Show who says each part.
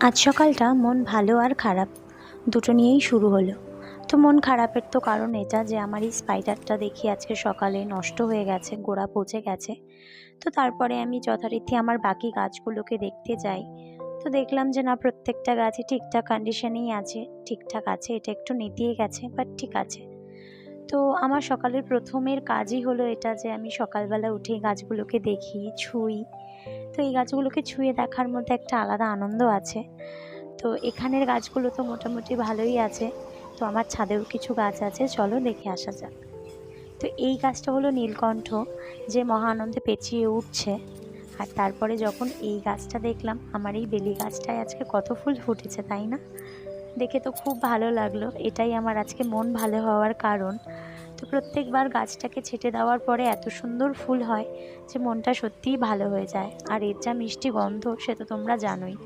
Speaker 1: আজ সকালটা মন ভালো আর খারাপ দুটো নিয়েই শুরু হলো। তো মন খারাপের তো কারণ এটা যে আমার এই স্পাইডারটা দেখি আজকে সকালে নষ্ট হয়ে গেছে, গোড়া পচে গেছে। তো তারপরে আমি যথারীতি আমার বাকি গাছগুলোকে দেখতে যাই। তো দেখলাম যে না, প্রত্যেকটা গাছই ঠিকঠাক কন্ডিশনেই আছে, ঠিকঠাক আছে। এটা একটু নেতিয়ে গেছে, বাট ঠিক আছে। তো আমার সকালের প্রথমের কাজই হলো এটা যে আমি সকালবেলা উঠেই গাছগুলোকে দেখি, ছুঁই। তো এই গাছগুলোকে ছুঁয়ে দেখার মধ্যে একটা আলাদা আনন্দ আছে। তো এখানের গাছগুলো তো মোটামুটি ভালোই আছে। তো আমার ছাদেও কিছু গাছ আছে, চলো দেখে আসা যাক। তো এই গাছটা হলো নীলকণ্ঠ, যে মহা আনন্দে পেঁচিয়ে উঠছে। আর তারপরে যখন এই গাছটা দেখলাম, আমার এই বেলি গাছটায় আজকে কত ফুল ফুটেছে, তাই না? দেখে তো খুব ভালো লাগলো। এটাই আমার আজকে মন ভালো হওয়ার কারণ। তো প্রত্যেকবার গাছটাকে ছেঁটে দেওয়ার পরে এত সুন্দর ফুল হয় যে মনটা সত্যিই ভালো হয়ে যায়। আর এর যা মিষ্টি গন্ধ সে তো তোমরা জানোই।